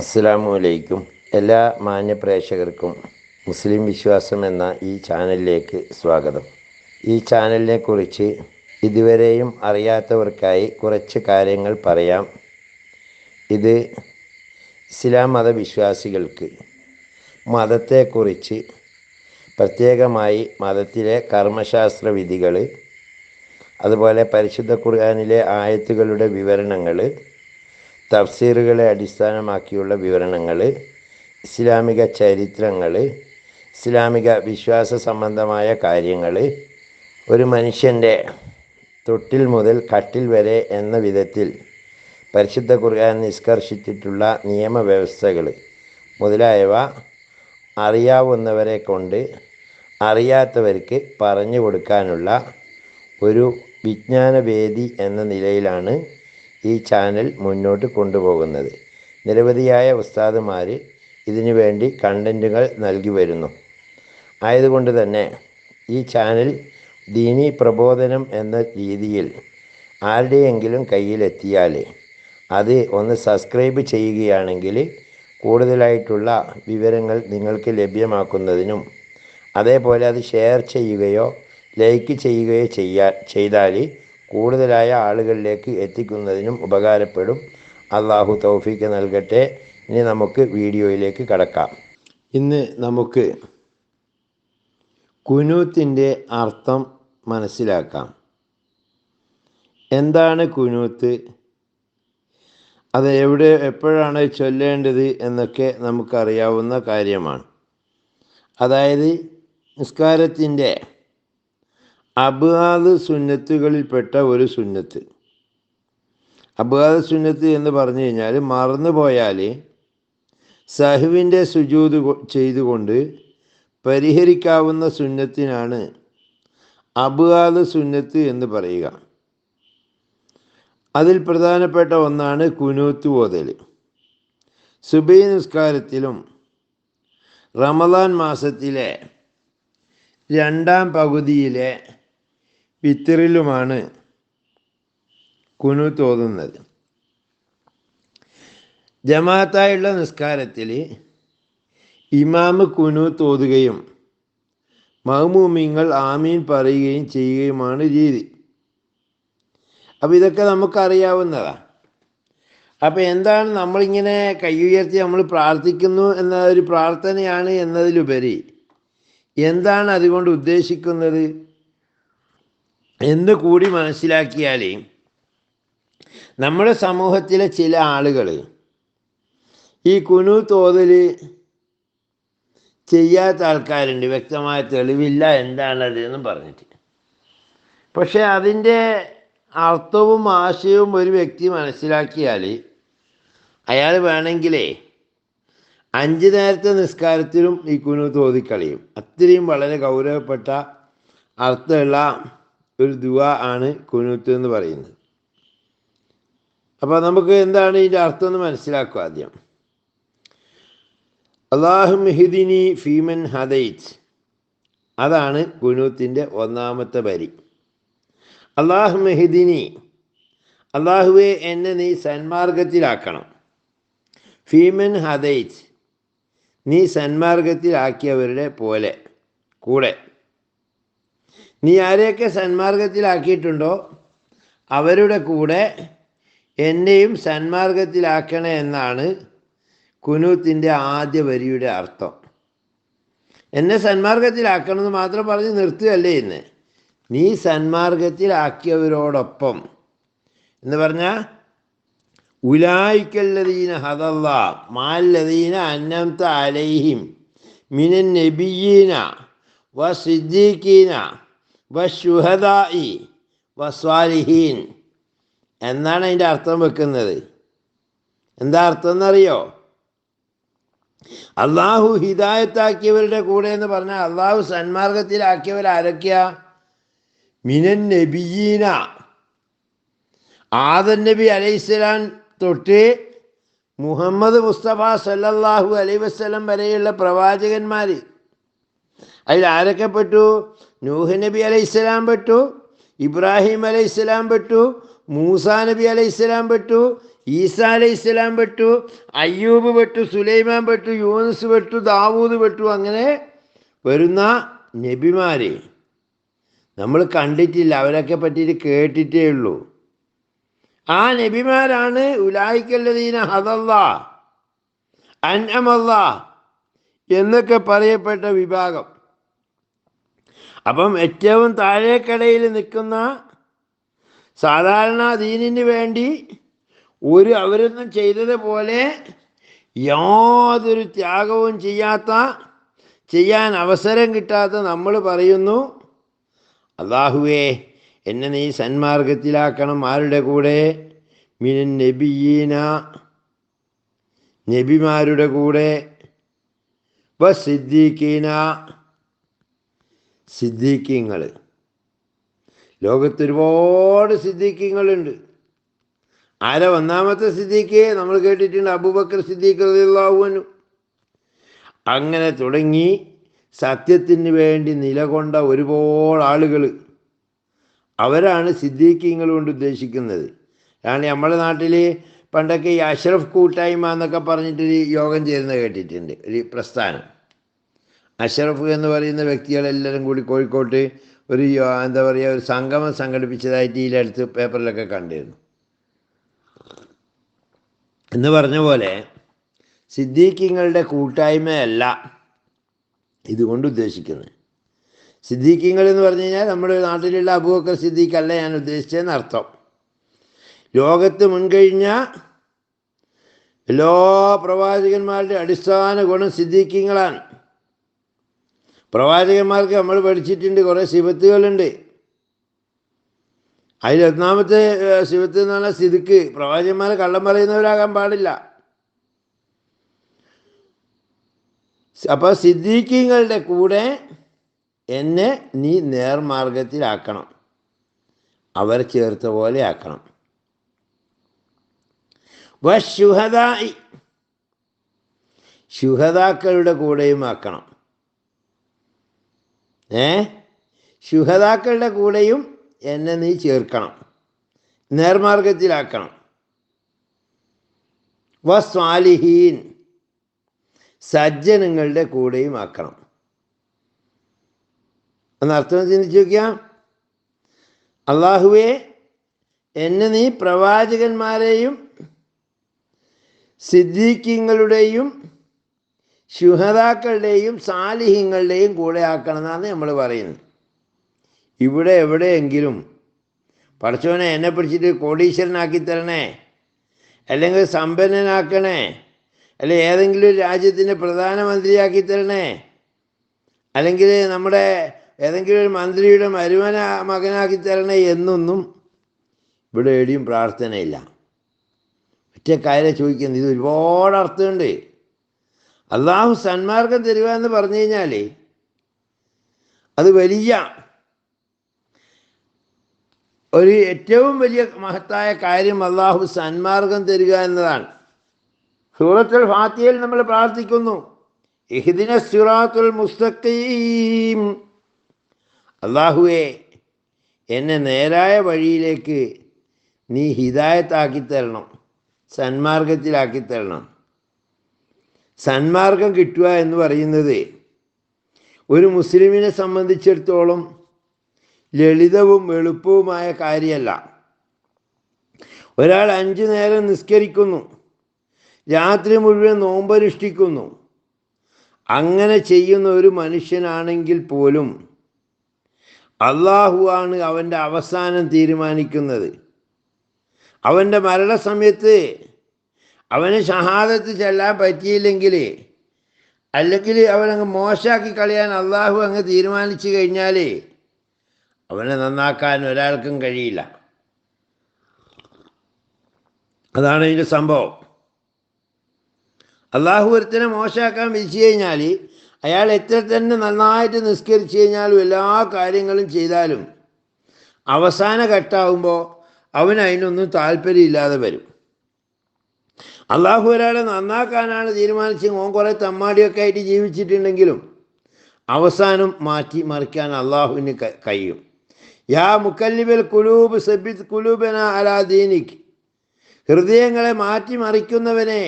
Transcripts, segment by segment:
അസ്സലാമു അലൈക്കും. എല്ലാ മാന്യ പ്രേക്ഷകർക്കും മുസ്ലിം വിശ്വാസം എന്ന ഈ ചാനലിലേക്ക് സ്വാഗതം. ഈ ചാനലിനെ കുറിച്ച് ഇതുവരെയും അറിയാത്തവർക്കായി കുറച്ച് കാര്യങ്ങൾ പറയാം. ഇത് ഇസ്ലാം മതവിശ്വാസികൾക്ക് മതത്തെക്കുറിച്ച്, പ്രത്യേകമായി മതത്തിലെ കർമ്മശാസ്ത്ര വിധികൾ, അതുപോലെ പരിശുദ്ധ ഖുർആനിലെ ആയത്തുകളുടെ വിവരണങ്ങൾ, തഫ്സീറുകളെ അടിസ്ഥാനമാക്കിയുള്ള വിവരണങ്ങൾ, ഇസ്ലാമിക ചരിത്രങ്ങൾ, ഇസ്ലാമിക വിശ്വാസ സംബന്ധമായ കാര്യങ്ങൾ, ഒരു മനുഷ്യൻ്റെ തൊട്ടിൽ മുതൽ കട്ടിൽ വരെ എന്ന വിധത്തിൽ പരിശുദ്ധ ഖുർആൻ നിഷ്കർഷിച്ചിട്ടുള്ള നിയമവ്യവസ്ഥകൾ മുതലായവ അറിയാവുന്നവരെ കൊണ്ട് അറിയാത്തവർക്ക് പറഞ്ഞു കൊടുക്കാനുള്ള ഒരു വിജ്ഞാനവേദി എന്ന നിലയിലാണ് ഈ ചാനൽ മുന്നോട്ട് കൊണ്ടുപോകുന്നത്. നിരവധിയായ ഉസ്താദുമാർ ഇതിനു വേണ്ടി കണ്ടൻറ്റുകൾ നൽകി വരുന്നു. ആയതുകൊണ്ട് തന്നെ ഈ ചാനൽ ദീനി പ്രബോധനം എന്ന രീതിയിൽ ആരുടെയെങ്കിലും കയ്യിലെത്തിയാൽ അത് ഒന്ന് സബ്സ്ക്രൈബ് ചെയ്യുകയാണെങ്കിൽ കൂടുതലായിട്ടുള്ള വിവരങ്ങൾ നിങ്ങൾക്ക് ലഭ്യമാക്കുന്നതിനും, അതേപോലെ അത് ഷെയർ ചെയ്യുകയോ ലൈക്ക് ചെയ്യുകയോ ചെയ്താൽ കൂടുതലായ ആളുകളിലേക്ക് എത്തിക്കുന്നതിനും ഉപകാരപ്പെടും. അള്ളാഹു തൗഫീക്ക് നൽകട്ടെ. ഇനി നമുക്ക് വീഡിയോയിലേക്ക് കടക്കാം. ഇന്ന് നമുക്ക് കുനൂത്തിൻ്റെ അർത്ഥം മനസ്സിലാക്കാം. എന്താണ് കുനൂത്ത്, അത് എപ്പോഴാണ് ചൊല്ലേണ്ടത് എന്നൊക്കെ നമുക്കറിയാവുന്ന കാര്യമാണ്. അതായത് നിസ്കാരത്തിൻ്റെ അബ്വാദ് സുന്നത്തുകളിൽപ്പെട്ട ഒരു സുന്നത്ത്. അബ്വാദ് സുന്നത്ത് എന്ന് പറഞ്ഞു കഴിഞ്ഞാൽ മറന്നു പോയാൽ സഹ്വിൻ്റെ സുജൂദ് ചെയ്തുകൊണ്ട് പരിഹരിക്കാവുന്ന സുന്നത്തിനാണ് അബ്വാദ് സുന്നത്ത് എന്ന് പറയുക. അതിൽ പ്രധാനപ്പെട്ട ഒന്നാണ് കുനൂത്ത് ഓതൽ. സുബഹി നിസ്കാരത്തിലും റമദാൻ മാസത്തിലെ 2ാം പകുതിയിലെ വിത്തറിലുമാണ് കുനൂത്ത് ഓതുന്നത്. ജമാഅത്തായുള്ള നിസ്കാരത്തിൽ ഇമാമ് കുനൂത്ത് ഓതുകയും മഅ്മൂമീങ്ങൾ ആമീൻ പറയുകയും ചെയ്യുകയുമാണ് രീതി. അപ്പോൾ ഇതൊക്കെ നമുക്കറിയാവുന്നതാണ്. അപ്പോൾ എന്താണ് നമ്മളിങ്ങനെ കൈ ഉയർത്തി നമ്മൾ പ്രാർത്ഥിക്കുന്നു എന്ന ഒരു പ്രാർത്ഥനയാണ് എന്നതിലുപരി എന്താണ് അതുകൊണ്ട് ഉദ്ദേശിക്കുന്നത് എന്ന് കൂടി മനസ്സിലാക്കിയാൽ നമ്മുടെ സമൂഹത്തിലെ ചില ആളുകൾ ഈ കുനൂത്ത് ഓതൽ ചെയ്യാത്ത ആൾക്കാരുണ്ട്. വ്യക്തമായ തെളിവില്ല എന്താണത് എന്ന് പറഞ്ഞിട്ട്. പക്ഷേ അതിൻ്റെ അർത്ഥവും ആശയവും ഒരു വ്യക്തി മനസ്സിലാക്കിയാൽ അയാൾ വേണമെങ്കിലേ 5 നേരത്തെ നിസ്കാരത്തിലും ഈ കുനൂത്ത് ഓതിക്കളയും. അത്രയും വളരെ ഗൗരവപ്പെട്ട അർത്ഥമുള്ള ഒരു ദുആ ആണ് കുനൂത്ത് എന്ന് പറയുന്നത്. അപ്പോൾ നമുക്ക് എന്താണ് ഇതിൻ്റെ അർത്ഥം എന്ന് മനസ്സിലാക്കുക. ആദ്യം അല്ലാഹുമ്മ ഹ്ദിനി ഫീമൻ ഹദൈത്, അതാണ് കുനൂത്തിൻ്റെ ഒന്നാമത്തെ വരി. അല്ലാഹുമ്മ ഹ്ദിനി, അല്ലാഹുവേ എന്നെ നീ സന്മാർഗത്തിലാക്കണം. ഫീമൻ ഹദൈത്, നീ സന്മാർഗത്തിലാക്കിയവരുടെ പോലെ കൂടെ. നീ ആരെയൊക്കെ സന്മാർഗത്തിലാക്കിയിട്ടുണ്ടോ അവരുടെ കൂടെ എന്നെയും സന്മാർഗത്തിലാക്കണേ എന്നാണ് കുനൂത്തിൻ്റെ ആദ്യ വരിയുടെ അർത്ഥം. എന്നെ സന്മാർഗത്തിലാക്കണമെന്ന് മാത്രം പറഞ്ഞ് നിർത്തുകയല്ലേ ഇന്ന്. നീ സന്മാർഗത്തിലാക്കിയവരോടൊപ്പം എന്ന് പറഞ്ഞാൽ ഉലായിക്കല്ലദീന ഹദല്ലാ മാല്ലദീന അന്നംത അലൈഹിം മിനൻ നബിയ്യീന വസിദ്ദീഖീന വശുഹദാഇ വസ്വാലിഹീൻ എന്നാണ് അതിൻ്റെ അർത്ഥം വെക്കുന്നത്. എന്താ അർത്ഥം എന്നറിയോ? അള്ളാഹു ഹിദായത്താക്കിയവരുടെ കൂടെ എന്ന് പറഞ്ഞാൽ അള്ളാഹു സന്മാർഗത്തിലാക്കിയവർ ആരൊക്കെയാ? മിനൻ നബിയ്യീന, ആദം നബി അലൈഹിസ്സലാം തൊട്ട് മുഹമ്മദ് മുസ്തഫ സല്ലല്ലാഹു അലൈഹി വസല്ലം വരെയുള്ള പ്രവാചകന്മാർ. അതിൽ ആരൊക്കെ പെട്ടു? നൂഹ് നബി അലൈഹിസ്സലാം പെട്ടു, ഇബ്രാഹിം അലൈഹിസ്സലാം പെട്ടു, മൂസാ നബി അലൈഹിസ്സലാം പെട്ടു, ഈസാ അലൈഹി ഇസ്ലാം പെട്ടു, അയ്യൂബ് പെട്ടു, സുലൈമാൻ പെട്ടു, യൂനുസ് പെട്ടു, ദാവൂദ് പെട്ടു. അങ്ങനെ വരുന്ന നബിമാരെ നമ്മൾ കണ്ടിട്ടില്ല, അവരൊക്കെ പറ്റിയിട്ട് കേട്ടിട്ടേ ഉള്ളൂ. ആ നബിമാരാണ് ഉലായിക്കല്ലദീന ഹദല്ലാ അൻഅമല്ലാ എന്നൊക്കെ പറയപ്പെട്ട വിഭാഗം. അപ്പം ഏറ്റവും താഴേക്കടയിൽ നിൽക്കുന്ന, സാധാരണ ദീനിന് വേണ്ടി അവരൊന്നും ചെയ്തതുപോലെ യാതൊരു ത്യാഗവും ചെയ്യാൻ അവസരം കിട്ടാത്ത നമ്മൾ പറയുന്നു, അല്ലാഹുവേ എന്നെ നീ സന്മാർഗത്തിലാക്കണം. ആരുടെ കൂടെ? മിനൻ നബിയീന, നബിമാരുടെ കൂടെ, സിദ്ദീഖീന, സിദ്ദീഖീങ്ങൾ. ലോകത്ത് ഒരുപാട് സിദ്ദീഖീങ്ങളുണ്ട്. ആരാ ഒന്നാമത്തെ സിദ്ദീഖ്? നമ്മൾ കേട്ടിട്ടുണ്ട്, അബൂബക്കർ സിദ്ദീഖ് റളിയല്ലാഹു അൻഹു. അങ്ങനെ തുടങ്ങി സത്യത്തിന് വേണ്ടി നിലകൊണ്ട ഒരുപാട് ആളുകൾ, അവരാണ് സിദ്ദീഖീങ്ങൾ കൊണ്ട് ഉദ്ദേശിക്കുന്നത്. കാരണം നമ്മുടെ നാട്ടിൽ പണ്ടൊക്കെ ഈ അഷ്റഫ് കൂട്ടായ്മ എന്നൊക്കെ പറഞ്ഞിട്ടൊരു യോഗം ചേരുന്നത് കേട്ടിട്ടുണ്ട്, ഒരു പ്രസ്ഥാനം. അഷ്റഫ് എന്ന് പറയുന്ന വ്യക്തികളെല്ലാവരും കൂടി കോഴിക്കോട്ട് ഒരു എന്താ പറയുക, ഒരു സംഗമം സംഘടിപ്പിച്ചതായിട്ട് ഇതിലടുത്ത് പേപ്പറിലൊക്കെ കണ്ടിരുന്നു. എന്ന് പറഞ്ഞ പോലെ സിദ്ദീഖീങ്ങളുടെ കൂട്ടായ്മയല്ല ഇതുകൊണ്ട് ഉദ്ദേശിക്കുന്നത്. സിദ്ദീഖീങ്ങൾ എന്ന് പറഞ്ഞു കഴിഞ്ഞാൽ നമ്മുടെ നാട്ടിലുള്ള അബൂബക്കർ സിദ്ദീഖ് അല്ല ഞാൻ ഉദ്ദേശിച്ചതെന്ന് അർത്ഥം. ലോകത്ത് മുൻകഴിഞ്ഞ എല്ലാ പ്രവാചകന്മാരുടെ അടിസ്ഥാന ഗുണം സിദ്ദീഖീങ്ങളാണ്. പ്രവാചകന്മാർക്ക് നമ്മൾ പഠിച്ചിട്ടുണ്ട്, കുറേ സിഫത്തുകളുണ്ട്. അതിലൊന്നാമത്തെ സിഫത്ത് എന്ന് പറഞ്ഞാൽ സിദ്ക്ക്. പ്രവാചകന്മാരെ കള്ളം പറയുന്നവരാകാൻ പാടില്ല. അപ്പോൾ സിദ്ദീഖീങ്ങളുടെ കൂടെ എന്നെ നീ നേർമാർഗത്തിലാക്കണം, അവർ ചേർത്ത പോലെ ആക്കണം. വശുഹദാഇ, ശുഹദാക്കളുടെ കൂടെയും ആക്കണം. ശുഹദാക്കളുടെ കൂടെയും എന്നെ നീ ചേർക്കണം, നേർമാർഗത്തിലാക്കണം. വസ്വാലിഹീൻ, സജ്ജനങ്ങളുടെ കൂടെയും ആക്കണം. എന്നർത്ഥം ചിന്തിച്ചു നോക്കിയാൽ, അല്ലാഹുവേ എന്നെ നീ പ്രവാചകന്മാരെയും സിദ്ദീഖീങ്ങളുടെയും ശുഹദാക്കളുടെയും സാലിഹീങ്ങളുടെയും കൂടെ ആക്കണം എന്നാണ് നമ്മൾ പറയുന്നത്. ഇവിടെ എവിടെയെങ്കിലും പടച്ചോനെ എന്നെ പിടിച്ചിട്ട് കോടീശ്വരനാക്കി തരണേ, അല്ലെങ്കിൽ സമ്പന്നനാക്കണേ, അല്ലെങ്കിൽ ഏതെങ്കിലും ഒരു രാജ്യത്തിൻ്റെ പ്രധാനമന്ത്രിയാക്കി തരണേ, അല്ലെങ്കിൽ നമ്മുടെ ഏതെങ്കിലും ഒരു മന്ത്രിയുടെ മകനാക്കി തരണേ എന്നൊന്നും ഇവിടെ എവിടെയും പ്രാർത്ഥനയില്ല. ഒറ്റ കാര്യം ചോദിക്കുന്നത്, ഇത് ഒരുപാട് അർത്ഥമുണ്ട്. അള്ളാഹു സന്മാർഗം തരിക എന്ന് പറഞ്ഞു കഴിഞ്ഞാൽ അത് വലിയ ഒരു ഏറ്റവും വലിയ മഹത്തായ കാര്യം അള്ളാഹു സന്മാർഗം തരിക എന്നതാണ്. സൂറത്തുൽ ഫാത്തിഹയിൽ നമ്മൾ പ്രാർത്ഥിക്കുന്നു, ഇഹ്ദിന സിറാത്തുൽ മുസ്തഖീം, അള്ളാഹുവേ എന്നെ നേരായ വഴിയിലേക്ക് നീ ഹിദായത്താക്കി തരണം, സന്മാർഗത്തിലാക്കി തരണം. സന്മാർഗം കിട്ടുക എന്ന് പറയുന്നത് ഒരു മുസ്ലിമിനെ സംബന്ധിച്ചിടത്തോളം ലളിതവും എളുപ്പവുമായ കാര്യമല്ല. ഒരാൾ 5 നേരം നിസ്കരിക്കുന്നു, രാത്രി മുഴുവൻ നോമ്പനുഷ്ഠിക്കുന്നു. അങ്ങനെ ചെയ്യുന്ന ഒരു മനുഷ്യനാണെങ്കിൽ പോലും അള്ളാഹുവാണ് അവൻ്റെ അവസാനം തീരുമാനിക്കുന്നത്. അവൻ്റെ മരണസമയത്ത് അവന് ഷഹാദത്ത് ചെല്ലാൻ പറ്റിയില്ലെങ്കിൽ, അല്ലെങ്കിൽ അവനങ്ങ് മോശമാക്കി കളയാൻ അള്ളാഹു അങ്ങ് തീരുമാനിച്ചു കഴിഞ്ഞാൽ അവനെ നന്നാക്കാൻ ഒരാൾക്കും കഴിയില്ല. അതാണ് ഇതിൻ്റെ സംഭവം. അള്ളാഹു ഒരുത്തനെ മോശമാക്കാൻ വിധിച്ചു കഴിഞ്ഞാൽ അയാൾ എത്ര തന്നെ നന്നായിട്ട് നിസ്കരിച്ചു കഴിഞ്ഞാലും എല്ലാ കാര്യങ്ങളും ചെയ്താലും അവസാന ഘട്ടമാകുമ്പോൾ അവന് അതിനൊന്നും താല്പര്യമില്ലാതെ വരും. അള്ളാഹു ഒരാളെ നന്നാക്കാനാണ് തീരുമാനിച്ച് ഓൻ കുറേ തമ്മാടിയൊക്കെ ആയിട്ട് ജീവിച്ചിട്ടുണ്ടെങ്കിലും അവസാനം മാറ്റി മറിക്കാൻ അള്ളാഹുവിന് കഴിയും. യാ മുക്കല്ലിബൽ ഖുലൂബ് സബ്ബിത് ഖുലൂബനാ അലാ ദീനിക്, ഹൃദയങ്ങളെ മാറ്റിമറിക്കുന്നവനെ,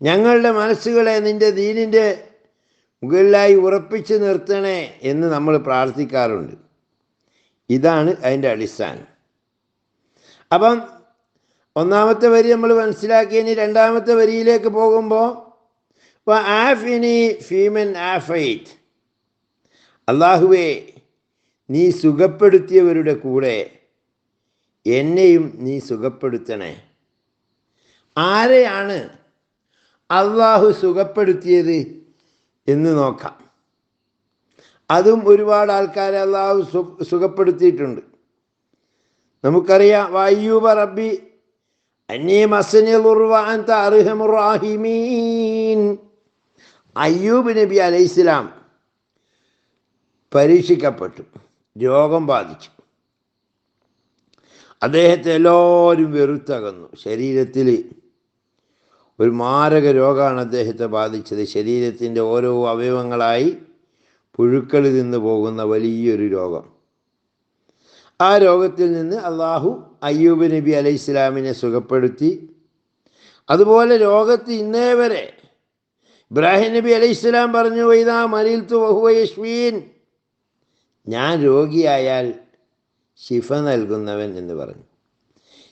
ഞങ്ങളുടെ മനസ്സുകളെ നിൻ്റെ ദീനിൻ്റെ മുകളിലായി ഉറപ്പിച്ച് നിർത്തണേ എന്ന് നമ്മൾ പ്രാർത്ഥിക്കാറുണ്ട്. ഇതാണ് അതിൻ്റെ അടിസ്ഥാനം. അപ്പം ഒന്നാമത്തെ വരി നമ്മൾ മനസ്സിലാക്കി. ഇനി രണ്ടാമത്തെ വരിയിലേക്ക് പോകുമ്പോൾ ആഫിനി ഫീമൻ ആഫൈറ്റ്, അള്ളാഹുവേ നീ സുഖപ്പെടുത്തിയവരുടെ കൂടെ എന്നെയും നീ സുഖപ്പെടുത്തണേ. ആരെയാണ് അള്ളാഹു സുഖപ്പെടുത്തിയത് എന്ന് നോക്കാം. അതും ഒരുപാട് ആൾക്കാരെ അള്ളാഹു സുഖപ്പെടുത്തിയിട്ടുണ്ട്. നമുക്കറിയാം, വഅയ്യൂബ റബ്ബി അന്നീ മസ്സനിൽ ദുർറു വഅൻത അർഹമുർ റഹീമീൻ. അയ്യൂബ് നബി അലൈഹിസ്സലാം പരീക്ഷിക്കപ്പെട്ടു, രോഗം ബാധിച്ചു. അദ്ദേഹത്തെ എല്ലാവരും വെറുത്തകന്നു. ശരീരത്തിൽ ഒരു മാരക രോഗമാണ് അദ്ദേഹത്തെ ബാധിച്ചത്. ശരീരത്തിൻ്റെ ഓരോ അവയവങ്ങളായി പുഴുക്കൾ നിന്ന് പോകുന്ന വലിയൊരു രോഗം. ആ രോഗത്തിൽ നിന്ന് അള്ളാഹു അയ്യൂബ് നബി അലൈഹി ഇസ്ലാമിനെ സുഖപ്പെടുത്തി. അതുപോലെ ലോകത്ത് ഇന്നേ വരെ ഇബ്രാഹിം നബി അലൈഹി ഇസ്ലാം പറഞ്ഞു, വൈദാ മരീൽതു വഹുവ യശ്ഫീൻ, ഞാൻ രോഗിയായാൽ ശിഫ നൽകുന്നവൻ എന്ന് പറഞ്ഞു.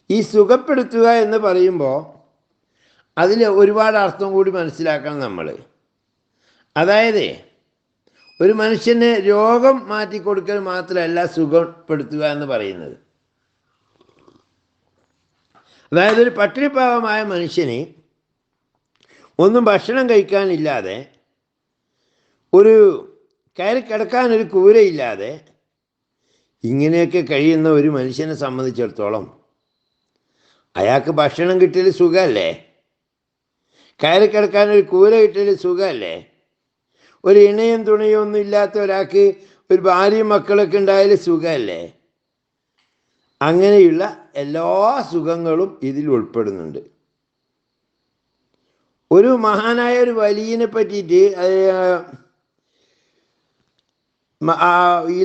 ഈ സുഖപ്പെടുത്തുക എന്ന് പറയുമ്പോൾ അതിൽ ഒരുപാട് അർത്ഥം കൂടി മനസ്സിലാക്കണം നമ്മൾ. അതായത് ഒരു മനുഷ്യന് രോഗം മാറ്റിക്കൊടുക്കൽ മാത്രമല്ല സുഖപ്പെടുത്തുക എന്ന് പറയുന്നത്. അതായത് ഒരു പട്ടിണിപ്പാവമായ മനുഷ്യന് ഒന്നും ഭക്ഷണം കഴിക്കാനില്ലാതെ, ഒരു കയറി കിടക്കാനൊരു കൂരയില്ലാതെ ഇങ്ങനെയൊക്കെ കഴിയുന്ന ഒരു മനുഷ്യനെ സംബന്ധിച്ചിടത്തോളം അയാൾക്ക് ഭക്ഷണം കിട്ടിയൽ സുഖമല്ലേ? കയറി കിടക്കാനൊരു കൂര കിട്ടിയൽ സുഖമല്ലേ? ഒരു ഇണയും തുണയും ഒന്നും ഇല്ലാത്ത ഒരാൾക്ക് ഒരു ഭാര്യയും മക്കളൊക്കെ ഉണ്ടായാൽ സുഖമല്ലേ? അങ്ങനെയുള്ള എല്ലാ സുഖങ്ങളും ഇതിൽ ഉൾപ്പെടുന്നുണ്ട്. ഒരു മഹാനായ ഒരു വലിയനെ പറ്റിയിട്ട് ഈ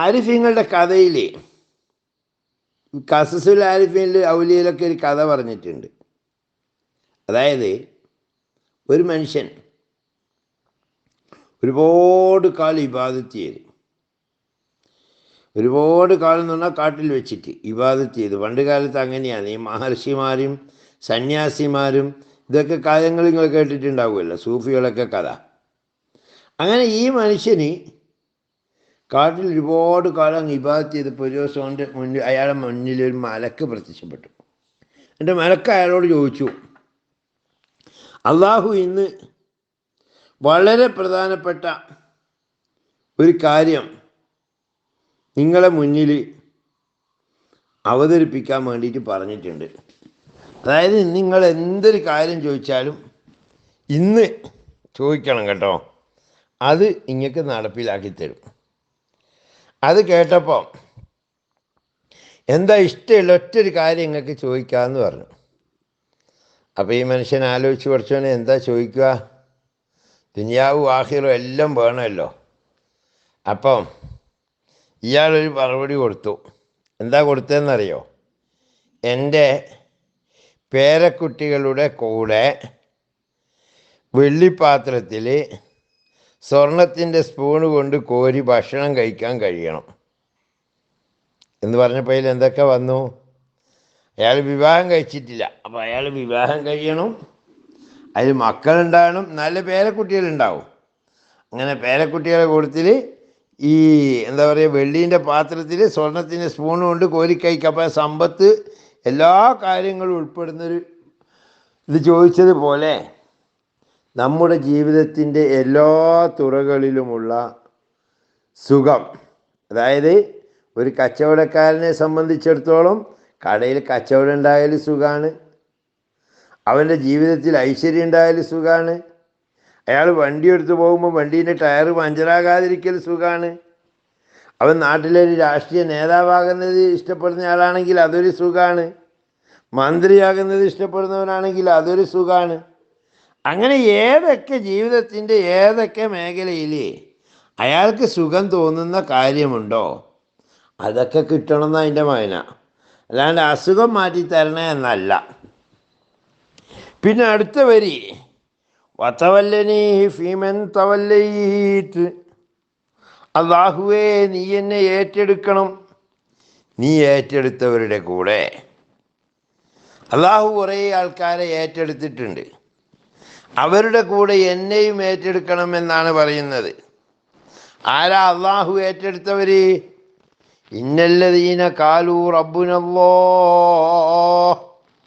ആരിഫ്യങ്ങളുടെ കഥയിൽ, ഖസസുൽ ആരിഫീനിൽ ഔലിയയിലൊക്കെ ഒരു കഥ പറഞ്ഞിട്ടുണ്ട്. അതായത് ഒരു മനുഷ്യൻ ഒരുപാട് കാലം ഇബാദത്ത് ചെയ്തു. ഒരുപാട് കാലം എന്ന് പറഞ്ഞാൽ കാട്ടിൽ വെച്ചിട്ട് ഇബാദത്ത് ചെയ്തു. പണ്ട് കാലത്ത് അങ്ങനെയാണ്. ഈ മഹർഷിമാരും സന്യാസിമാരും ഇതൊക്കെ കാര്യങ്ങൾ നിങ്ങൾ കേട്ടിട്ടുണ്ടാവുമല്ലോ, സൂഫികളൊക്കെ കഥ. അങ്ങനെ ഈ മനുഷ്യന് കാട്ടിൽ ഒരുപാട് കാലം ഇബാദത്ത് ചെയ്തപ്പോൾ ഒരു ദിവസം അവൻ്റെ മുന്നിൽ, അയാളുടെ മുന്നിൽ ഒരു മലക്ക് പ്രത്യക്ഷപ്പെട്ടു. എൻ്റെ മലക്ക് അയാളോട് ചോദിച്ചു, അള്ളാഹു ഇന്ന് വളരെ പ്രധാനപ്പെട്ട ഒരു കാര്യം നിങ്ങളെ മുന്നിൽ അവതരിപ്പിക്കാൻ വേണ്ടിയിട്ട് പറഞ്ഞിട്ടുണ്ട്. അതായത് നിങ്ങൾ എന്തൊരു കാര്യം ചോദിച്ചാലും ഇന്ന് ചോദിക്കണം കേട്ടോ, അത് ഇങ്ങക്ക് നടപ്പിലാക്കി തരും. അത് കേട്ടപ്പോൾ എന്താ ഇഷ്ടമുള്ള ഒറ്റൊരു കാര്യം നിങ്ങൾക്ക് ചോദിക്കാമെന്ന് പറഞ്ഞു. അപ്പോൾ ഈ മനുഷ്യൻ ആലോചിച്ച് കുറച്ചോനെ എന്താ ചോദിക്കുക, ദുനിയാവും ആഖിറും എല്ലാം വേണമല്ലോ. അപ്പം ഇയാളൊരു മറുപടി കൊടുത്തു. എന്താ കൊടുത്തതെന്നറിയോ? എൻ്റെ പേരക്കുട്ടികളുടെ കൂടെ വെള്ളിപ്പാത്രത്തിൽ സ്വർണത്തിൻ്റെ സ്പൂണ് കൊണ്ട് കോരി ഭക്ഷണം കഴിക്കാൻ കഴിയണം എന്ന് പറഞ്ഞപ്പോൾ അതിൽ എന്തൊക്കെ വന്നു? അയാൾ വിവാഹം കഴിച്ചിട്ടില്ല, അപ്പോൾ അയാൾ വിവാഹം കഴിയണം, അതിൽ മക്കളുണ്ടാകണം, നല്ല പേരക്കുട്ടികളുണ്ടാവും. അങ്ങനെ പേരക്കുട്ടികളെ കൂട്ടത്തിൽ ഈ എന്താ പറയുക, വെള്ളീൻ്റെ പാത്രത്തിൽ സ്വർണത്തിൻ്റെ സ്പൂണ് കൊണ്ട് കോരിക്കഴിക്കുക. അപ്പോൾ സമ്പത്ത് എല്ലാ കാര്യങ്ങളും ഉൾപ്പെടുന്നൊരു ഇത് ചോദിച്ചതുപോലെ നമ്മുടെ ജീവിതത്തിൻ്റെ എല്ലാ തുറകളിലുമുള്ള സുഖം, അതായത് ഒരു കച്ചവടക്കാരനെ സംബന്ധിച്ചിടത്തോളം കടയിൽ കച്ചവടം ഉണ്ടായാലും സുഖമാണ്, അവൻ്റെ ജീവിതത്തിൽ ഐശ്വര്യം ഉണ്ടായാലും സുഖമാണ്, അയാൾ വണ്ടി എടുത്ത് പോകുമ്പോൾ വണ്ടീൻ്റെ ടയർ പഞ്ചറാകാതിരിക്കൽ സുഖമാണ്, അവൻ നാട്ടിലൊരു രാഷ്ട്രീയ നേതാവാകുന്നത് ഇഷ്ടപ്പെടുന്ന ആളാണെങ്കിൽ അതൊരു സുഖമാണ്, മന്ത്രിയാകുന്നത് ഇഷ്ടപ്പെടുന്നവനാണെങ്കിൽ അതൊരു സുഖമാണ്. അങ്ങനെ ഏതൊക്കെ ജീവിതത്തിൻ്റെ ഏതൊക്കെ മേഖലയിൽ അയാൾക്ക് സുഖം തോന്നുന്ന കാര്യമുണ്ടോ അതൊക്കെ കിട്ടണമെന്ന് അതിൻ്റെ മകന. അല്ലാണ്ട് അസുഖം മാറ്റി തരണേ എന്നല്ല. പിന്നെ അടുത്ത വരി വതവല്ലനീ ഫീമൻ തവല്ലൈത്ത്, അല്ലാഹുവേ നീ എന്നെ ഏറ്റെടുക്കണം നീ ഏറ്റെടുത്തവരുടെ കൂടെ. അള്ളാഹു കുറേ ആൾക്കാരെ ഏറ്റെടുത്തിട്ടുണ്ട്, അവരുടെ കൂടെ എന്നെയും ഏറ്റെടുക്കണം എന്നാണ് പറയുന്നത്. ആരാ അള്ളാഹു ഏറ്റെടുത്തവര്? ഇന്നല്ലദീന കാലൂ റബ്ബുനല്ലാഹ്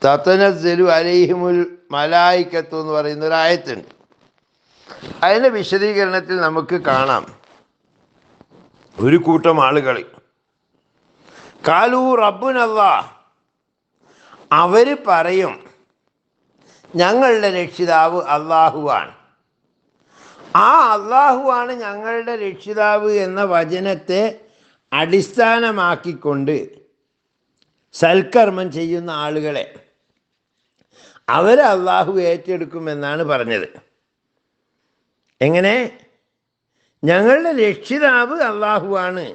തതനസ്സലു അലൈഹിമുൽ മലായികത്തു എന്ന് പറയുന്ന ഒരു ആയത്തുണ്ട്. അതിൻ്റെ വിശദീകരണത്തിൽ നമുക്ക് കാണാം, ഒരു കൂട്ടം ആളുകൾ കാലൂ റബ്ബുനല്ലാഹ്, അവർ പറയും ഞങ്ങളുടെ രക്ഷിതാവ് അള്ളാഹുവാണ്. ആ അള്ളാഹുവാണ് ഞങ്ങളുടെ രക്ഷിതാവ് എന്ന വചനത്തെ അടിസ്ഥാനമാക്കിക്കൊണ്ട് സൽക്കർമ്മം ചെയ്യുന്ന ആളുകളെ അവർ അള്ളാഹു ഏറ്റെടുക്കുമെന്നാണ് പറഞ്ഞത്. എങ്ങനെ? ഞങ്ങളുടെ രക്ഷിതാവ് അള്ളാഹുവാണ്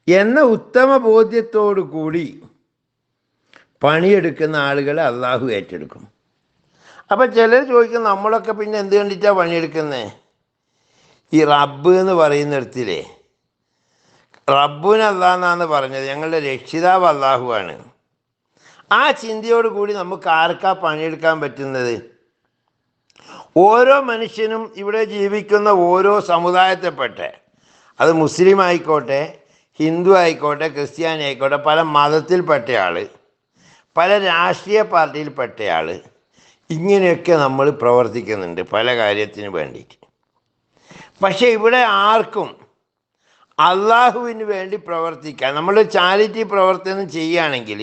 എന്ന ഉത്തമ ബോധ്യത്തോടു കൂടി പണിയെടുക്കുന്ന ആളുകളെ അള്ളാഹു ഏറ്റെടുക്കും. അപ്പം ചിലർ ചോദിക്കും, നമ്മളൊക്കെ പിന്നെ എന്ത് കണ്ടിട്ടാണ് പണിയെടുക്കുന്നത്? ഈ റബ്ബ് എന്ന് പറയുന്നിടത്തില്ലേ, റബ്ബുന് അള്ളാഹെന്നാണ് പറഞ്ഞത്, ഞങ്ങളുടെ രക്ഷിതാവ് അള്ളാഹുവാണ്. ആ ചിന്തയോട് കൂടി നമുക്ക് ആർക്കാ പണിയെടുക്കാൻ പറ്റുന്നത്? ഓരോ മനുഷ്യനും ഇവിടെ ജീവിക്കുന്ന ഓരോ സമുദായത്തിൽപ്പെട്ട, അത് മുസ്ലിം ആയിക്കോട്ടെ, ഹിന്ദു ആയിക്കോട്ടെ, ക്രിസ്ത്യാനി ആയിക്കോട്ടെ, പല മതത്തിൽപ്പെട്ട ആൾ, പല രാഷ്ട്രീയ പാർട്ടിയിൽപ്പെട്ട ആൾ, ഇങ്ങനെയൊക്കെ നമ്മൾ പ്രവർത്തിക്കുന്നുണ്ട് പല കാര്യത്തിന് വേണ്ടിയിട്ട്. പക്ഷേ ഇവിടെ ആർക്കും അള്ളാഹുവിന് വേണ്ടി പ്രവർത്തിക്കാൻ, നമ്മൾ ചാരിറ്റി പ്രവർത്തനം ചെയ്യുകയാണെങ്കിൽ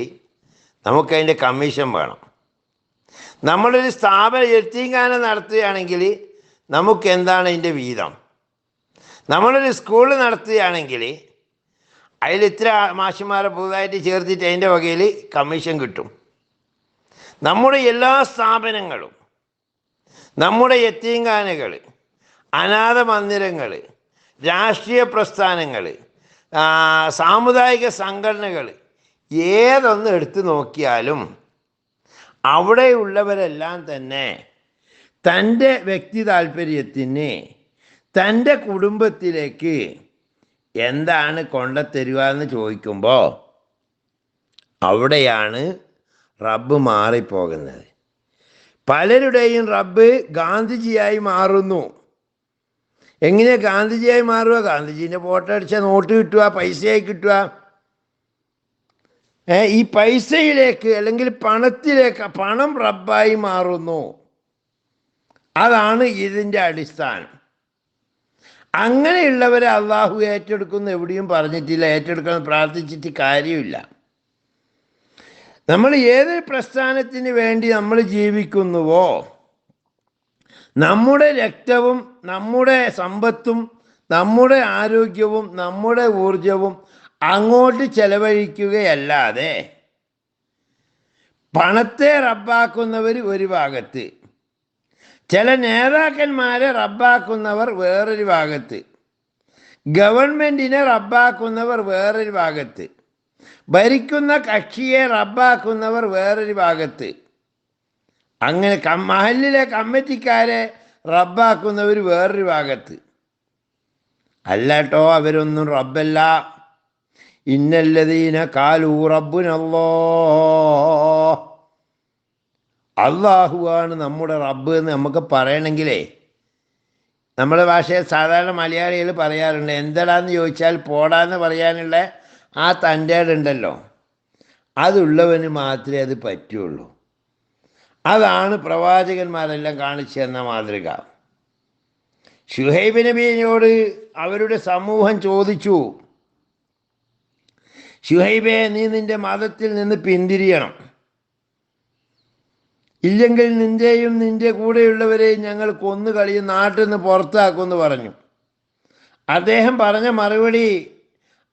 നമുക്കതിൻ്റെ കമ്മീഷൻ വേണം. നമ്മളൊരു സ്ഥാപന യത്തീംഖാന നടത്തുകയാണെങ്കിൽ നമുക്ക് എന്താണ് അതിൻ്റെ വീതം? നമ്മളൊരു സ്കൂൾ നടത്തുകയാണെങ്കിൽ അതിൽ ഇത്ര മാഷുമാരെ പുതുതായിട്ട് ചേർത്തിട്ട് അതിൻ്റെ വകയിൽ കമ്മീഷൻ കിട്ടും. നമ്മുടെ എല്ലാ സ്ഥാപനങ്ങളും, നമ്മുടെ യത്തീംഖാനകൾ, അനാഥ മന്ദിരങ്ങൾ, രാഷ്ട്രീയ പ്രസ്ഥാനങ്ങൾ, സാമുദായിക സംഘടനകൾ, ഏതൊന്ന് എടുത്തു നോക്കിയാലും അവിടെയുള്ളവരെല്ലാം തന്നെ തൻ്റെ വ്യക്തി താല്പര്യത്തിന് തൻ്റെ കുടുംബത്തിലേക്ക് എന്താണ് കൊണ്ടുത്തരുക എന്ന് ചോദിക്കുമ്പോൾ അവിടെയാണ് റബ്ബ് മാറിപ്പോകുന്നത്. പലരുടെയും റബ്ബ് ഗാന്ധിജിയായി മാറുന്നു. എങ്ങനെയാണ് ഗാന്ധിജിയായി മാറുക? ഗാന്ധിജീൻ്റെ ഫോട്ടോ അടിച്ച നോട്ട് കിട്ടുക, പൈസയായി കിട്ടുക. ഈ പൈസയിലേക്ക് അല്ലെങ്കിൽ പണത്തിലേക്ക്, പണം റബ്ബായി മാറുന്നു. അതാണ് ഇതിൻ്റെ അടിസ്ഥാനം. അങ്ങനെയുള്ളവരെ അള്ളാഹു ഏറ്റെടുക്കുന്നു എവിടെയും പറഞ്ഞിട്ടില്ല. ഏറ്റെടുക്കണം പ്രാർത്ഥിച്ചിട്ട് കാര്യമില്ല. നമ്മൾ ഏത് പ്രസ്ഥാനത്തിന് വേണ്ടി നമ്മൾ ജീവിക്കുന്നുവോ, നമ്മുടെ രക്തവും നമ്മുടെ സമ്പത്തും നമ്മുടെ ആരോഗ്യവും നമ്മുടെ ഊർജവും അങ്ങോട്ട് ചെലവഴിക്കുകയല്ലാതെ പണത്തെ റബ്ബാക്കുന്നവർ ഒരു ഭാഗത്ത്, ചില നേതാക്കന്മാരെ റബ്ബാക്കുന്നവർ വേറൊരു ഭാഗത്ത്, ഗവൺമെൻറ്റിനെ റബ്ബാക്കുന്നവർ വേറൊരു ഭാഗത്ത്, ഭരിക്കുന്ന കക്ഷിയെ റബ്ബാക്കുന്നവർ വേറൊരു ഭാഗത്ത്, അങ്ങനെ മഹല്ലിലെ കമ്മിറ്റിക്കാരെ റബ്ബാക്കുന്നവർ വേറൊരു ഭാഗത്ത്. അല്ലാട്ടോ, അവരൊന്നും റബ്ബല്ല. ഇന്നല്ലദീന കാലൂ റബ്ബുനല്ലാഹ്, അള്ളാഹുവാണ് നമ്മുടെ റബ്ബ് എന്ന് നമുക്ക് പറയണമെങ്കിലേ, നമ്മുടെ ഭാഷയിൽ സാധാരണ മലയാളികൾ പറയാറുണ്ട്, എന്തടാന്ന് ചോദിച്ചാൽ പോടാന്ന് പറയാനുള്ള ആ തൻ്റെ ഉണ്ടല്ലോ, അതുള്ളവന് മാത്രമേ അത് പറ്റുള്ളൂ. അതാണ് പ്രവാചകന്മാരെല്ലാം കാണിച്ചു തന്ന മാതൃക. ശുഹൈബ് നബിയോട് അവരുടെ സമൂഹം ചോദിച്ചു, ശുഹൈബേ, നീ നിൻ്റെ മതത്തിൽ നിന്ന് പിന്തിരിയണം, ഇല്ലെങ്കിൽ നിൻ്റെയും നിൻ്റെ കൂടെയുള്ളവരെയും ഞങ്ങൾ കൊന്നുകളിയും നാട്ടിൽ നിന്ന് പുറത്താക്കുമെന്ന് പറഞ്ഞു. അദ്ദേഹം പറഞ്ഞ മറുപടി,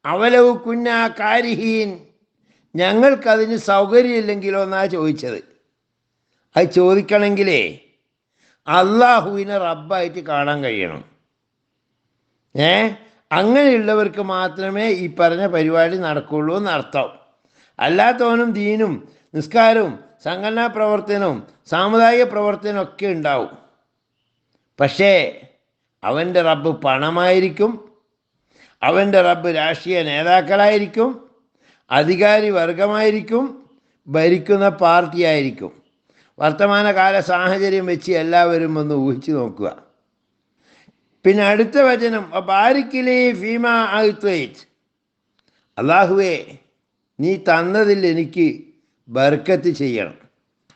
അവലവ് കുന്ന കാരിഹീൻ, ഞങ്ങൾക്കതിന് സൗകര്യമില്ലെങ്കിലോ എന്നാണ് ചോദിച്ചത്. അത് ചോദിക്കണമെങ്കിലേ അള്ളാഹുവിനെ റബ്ബായിട്ട് കാണാൻ കഴിയണം. അങ്ങനെയുള്ളവർക്ക് മാത്രമേ ഈ പറഞ്ഞ പരിപാടി നടക്കുള്ളൂ എന്നർത്ഥം. അല്ലാത്തവനും ദീനും നിസ്കാരവും സംഘടനാ പ്രവർത്തനവും സാമുദായിക പ്രവർത്തനവും ഒക്കെ ഉണ്ടാവും. പക്ഷേ അവൻ്റെ റബ്ബ് പണമായിരിക്കും, അവൻ്റെ റബ്ബ് രാഷ്ട്രീയ നേതാക്കളായിരിക്കും, അധികാരി വർഗമായിരിക്കും, ഭരിക്കുന്ന പാർട്ടിയായിരിക്കും. വർത്തമാനകാല സാഹചര്യം വെച്ച് എല്ലാവരും ഒന്ന് ഊഹിച്ചു നോക്കുക. പിന്നെ അടുത്ത വചനം, ബാരിക്കിലി ഫീമ അഅ്തൈത്, അള്ളാഹുവേ നീ തന്നതിൽ എനിക്ക് ബർക്കത്ത് ചെയ്യണം.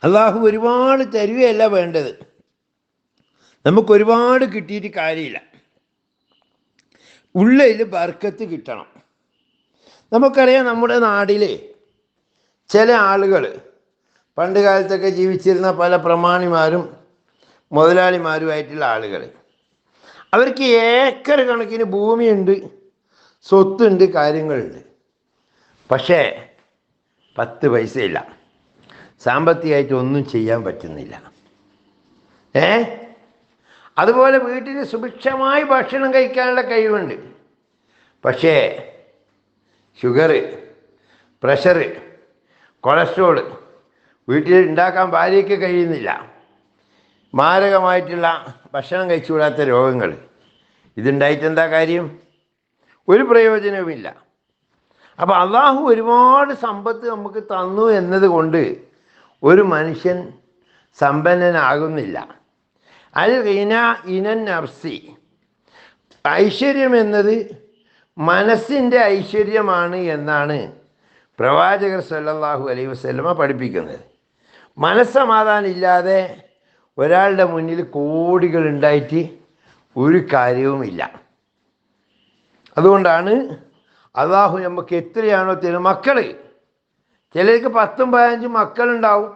അള്ളാഹു ഒരുപാട് തരുകയല്ല വേണ്ടത്, നമുക്കൊരുപാട് കിട്ടിയിട്ട് കാര്യമില്ല, ഉള്ളിൽ ബർക്കത്ത് കിട്ടണം. നമുക്കറിയാം നമ്മുടെ നാട്ടിൽ ചില ആളുകൾ, പണ്ട് കാലത്തൊക്കെ ജീവിച്ചിരുന്ന പല പ്രമാണിമാരും മുതലാളിമാരുമായിട്ടുള്ള ആളുകൾ, അവർക്ക് ഏക്കർ കണക്കിന് ഭൂമിയുണ്ട്, സ്വത്തുണ്ട്, കാര്യങ്ങളുണ്ട്. പക്ഷേ 10 പൈസയില്ല, സാമ്പത്തികമായിട്ട് ഒന്നും ചെയ്യാൻ പറ്റുന്നില്ല. അതുപോലെ വീട്ടിൽ സുഭിക്ഷമായി ഭക്ഷണം കഴിക്കാനുള്ള കഴിവുണ്ട്, പക്ഷേ ഷുഗർ, പ്രഷർ, കൊളസ്ട്രോൾ വീട്ടിൽ ഉണ്ടാക്കാൻ ഭാര്യയ്ക്ക് കഴിയുന്നില്ല. മാരകമായിട്ടുള്ള ഭക്ഷണം കഴിച്ചുകൂടാത്ത രോഗങ്ങൾ. ഇതുണ്ടായിട്ട് എന്താ കാര്യം? ഒരു പ്രയോജനവുമില്ല. അപ്പോൾ അള്ളാഹു ഒരുപാട് സമ്പത്ത് നമുക്ക് തന്നു എന്നതുകൊണ്ട് ഒരു മനുഷ്യൻ സമ്പന്നനാകുന്നില്ല. അൽ ഗിന ഇനൻ നഫ്സി, ഐശ്വര്യം എന്നത് മനസ്സിൻ്റെ ഐശ്വര്യമാണ് എന്നാണ് പ്രവാചകർ സല്ലല്ലാഹു അലൈഹി വസല്ലമ പഠിപ്പിക്കുന്നത്. മനസ്സമാധാനം ഇല്ലാതെ ഒരാളുടെ മുന്നിൽ കോടികൾ ഉണ്ടായിട്ട് ഒരു കാര്യവുമില്ല. അതുകൊണ്ടാണ് അള്ളാഹു നമുക്ക് എത്രയാണോ തരുന്നത്. മക്കൾ, ചിലർക്ക് 10ഉം 15ഉം മക്കളുണ്ടാവും,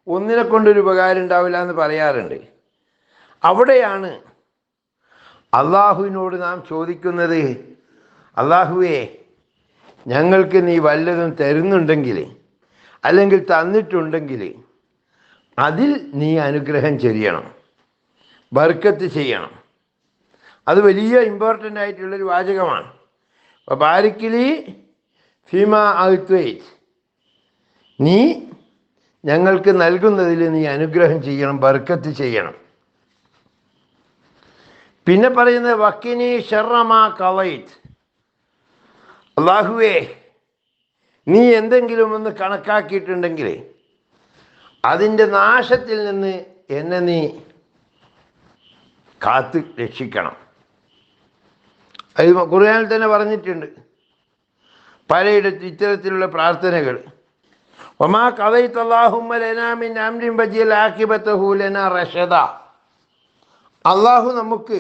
ഒന്നിനെ കൊണ്ടൊരു ഉപകാരം ഉണ്ടാവില്ല എന്ന് പറയാറുണ്ട്. അവിടെയാണ് അള്ളാഹുവിനോട് നാം ചോദിക്കുന്നത്, അള്ളാഹുവേ ഞങ്ങൾക്ക് നീ വല്ലതും തരുന്നുണ്ടെങ്കിൽ, അല്ലെങ്കിൽ തന്നിട്ടുണ്ടെങ്കിൽ അതിൽ നീ അനുഗ്രഹം ചെയ്യണം, ബർക്കത്ത് ചെയ്യണം. അത് വലിയ ഇമ്പോർട്ടൻ്റ് ആയിട്ടുള്ളൊരു വാചകമാണ്. അപ്പോൾ ബാരിക്കിലി ഫീമ അഅ്തൈത്, നീ ഞങ്ങൾക്ക് നൽകുന്നതിൽ നീ അനുഗ്രഹം ചെയ്യണം, ബർക്കത്ത് ചെയ്യണം. പിന്നെ പറയുന്നത് വക്കിനി ശർറ മാ ഖളൈത്, അല്ലാഹുവേ നീ എന്തെങ്കിലും ഒന്ന് കണക്കാക്കിയിട്ടുണ്ടെങ്കിൽ അതിൻ്റെ നാശത്തിൽ നിന്ന് എന്നെ നീ കാത്ത് രക്ഷിക്കണം. അത് ഖുർആനിൽ തന്നെ പറഞ്ഞിട്ടുണ്ട് പലയിടത്തും ഇത്തരത്തിലുള്ള പ്രാർത്ഥനകൾ. വമാ ഖളൈത അല്ലാഹുമ്മ ലനാ മിൻ അംരിൻ ബജിൽ ആഖിബതഹു ലനാ റഷദ, അള്ളാഹു നമുക്ക്